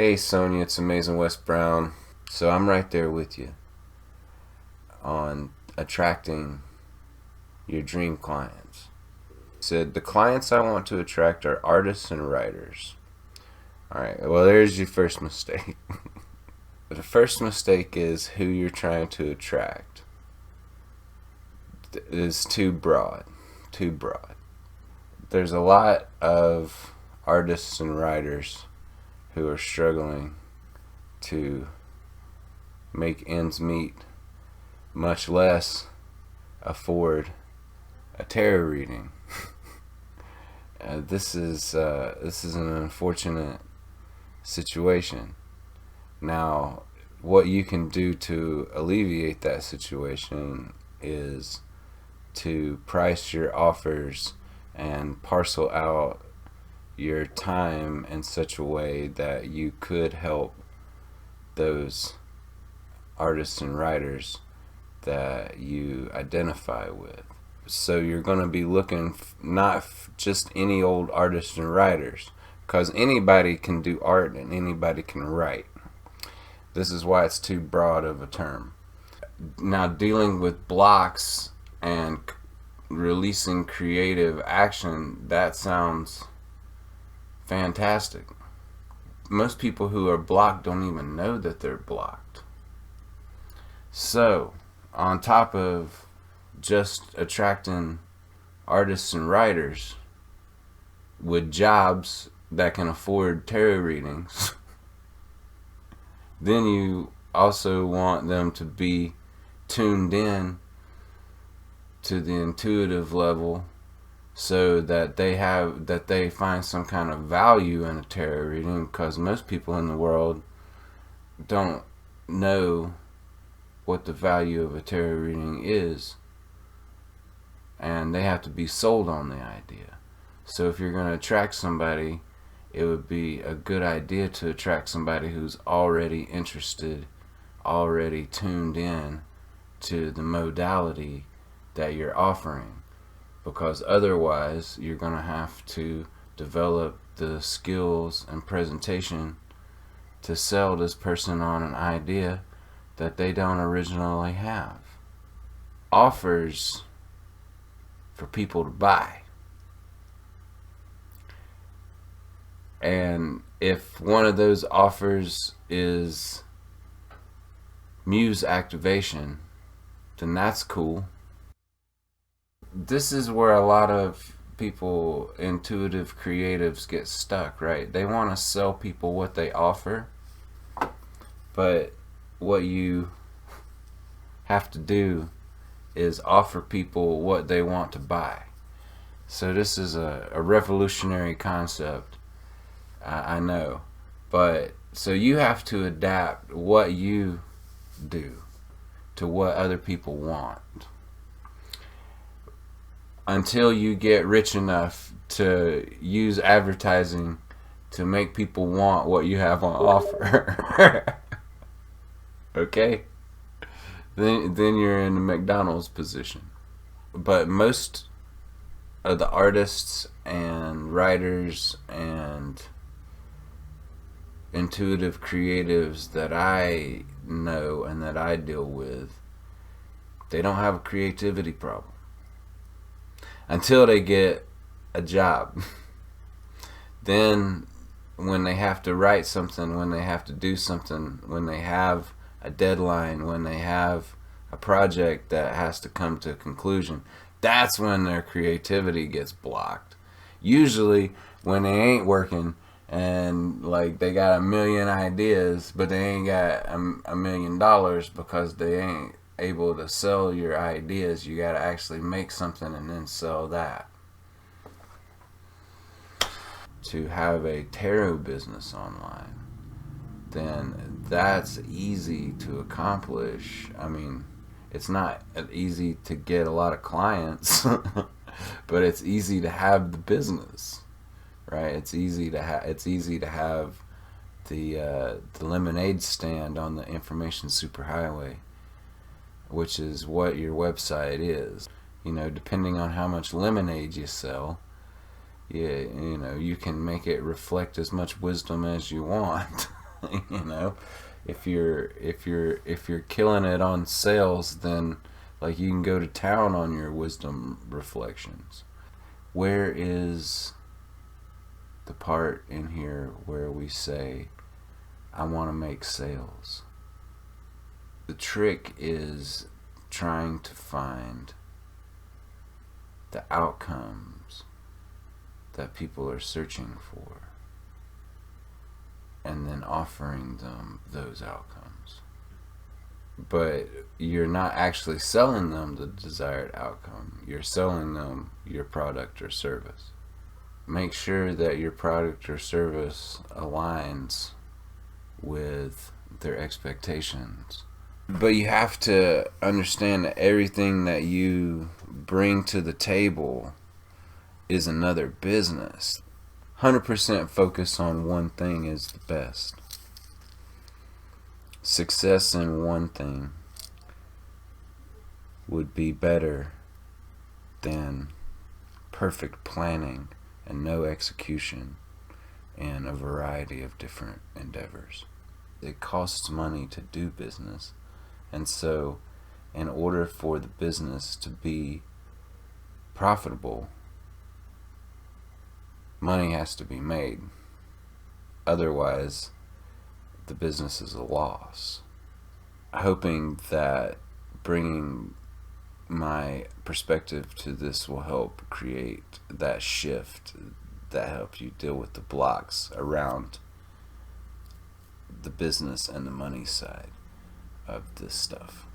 Hey Sonia, it's Amazing West Brown. So I'm right there with you on attracting your dream clients. Said the clients I want to attract are artists and writers. Alright, well, there's your first mistake. The first mistake is who you're trying to attract. It is too broad. Too broad. There's a lot of artists and writers who are struggling to make ends meet, much less afford a tarot reading. This is an unfortunate situation. Now, what you can do to alleviate that situation is to price your offers and parcel out your time in such a way that you could help those artists and writers that you identify with. So you're going to be looking not just any old artists and writers, because anybody can do art and anybody can write. This is why it's too broad of a term. Now, dealing with blocks and releasing creative action, that sounds fantastic. Most people who are blocked don't even know that they're blocked. So, on top of just attracting artists and writers with jobs that can afford tarot readings, then you also want them to be tuned in to the intuitive level, so that they find some kind of value in a tarot reading, because most people in the world don't know what the value of a tarot reading is, and they have to be sold on the idea. So if you're going to attract somebody, it would be a good idea to attract somebody who's already interested, already tuned in to the modality that you're offering, because otherwise you're going to have to develop the skills and presentation to sell this person on an idea that they don't originally have. Offers for people to buy. And if one of those offers is muse activation, then that's cool. This is where a lot of people, intuitive creatives, get stuck, right? They want to sell people what they offer, but what you have to do is offer people what they want to buy. So this is a revolutionary concept, I know, but so you have to adapt what you do to what other people want until you get rich enough to use advertising to make people want what you have on offer. Okay? Then you're in the McDonald's position. But most of the artists and writers and intuitive creatives that I know and that I deal with, they don't have a creativity problem until they get a job. Then when they have to write something, when they have to do something, when they have a deadline, when they have a project that has to come to a conclusion, that's when their creativity gets blocked. Usually when they ain't working and like they got a million ideas, but they ain't got $1 million because they ain't able to sell your ideas. You got to actually make something and then sell that. To have a tarot business online, then that's easy to accomplish. I mean, it's not easy to get a lot of clients, but it's easy to have the business, right? It's easy to have the lemonade stand on the information superhighway, which is what your website is. You know, depending on how much lemonade you sell, you can make it reflect as much wisdom as you want. You know, if you're killing it on sales, then like you can go to town on your wisdom reflections. Where is the part in here where we say, I want to make sales? The trick is trying to find the outcomes that people are searching for and then offering them those outcomes. But you're not actually selling them the desired outcome. You're selling them your product or service. Make sure that your product or service aligns with their expectations. But you have to understand that everything that you bring to the table is another business. 100% focus on one thing is the best. Success in one thing would be better than perfect planning and no execution in a variety of different endeavors. It costs money to do business, and so in order for the business to be profitable, money has to be made. Otherwise, the business is a loss. Hoping that bringing my perspective to this will help create that shift that helps you deal with the blocks around the business and the money side of this stuff.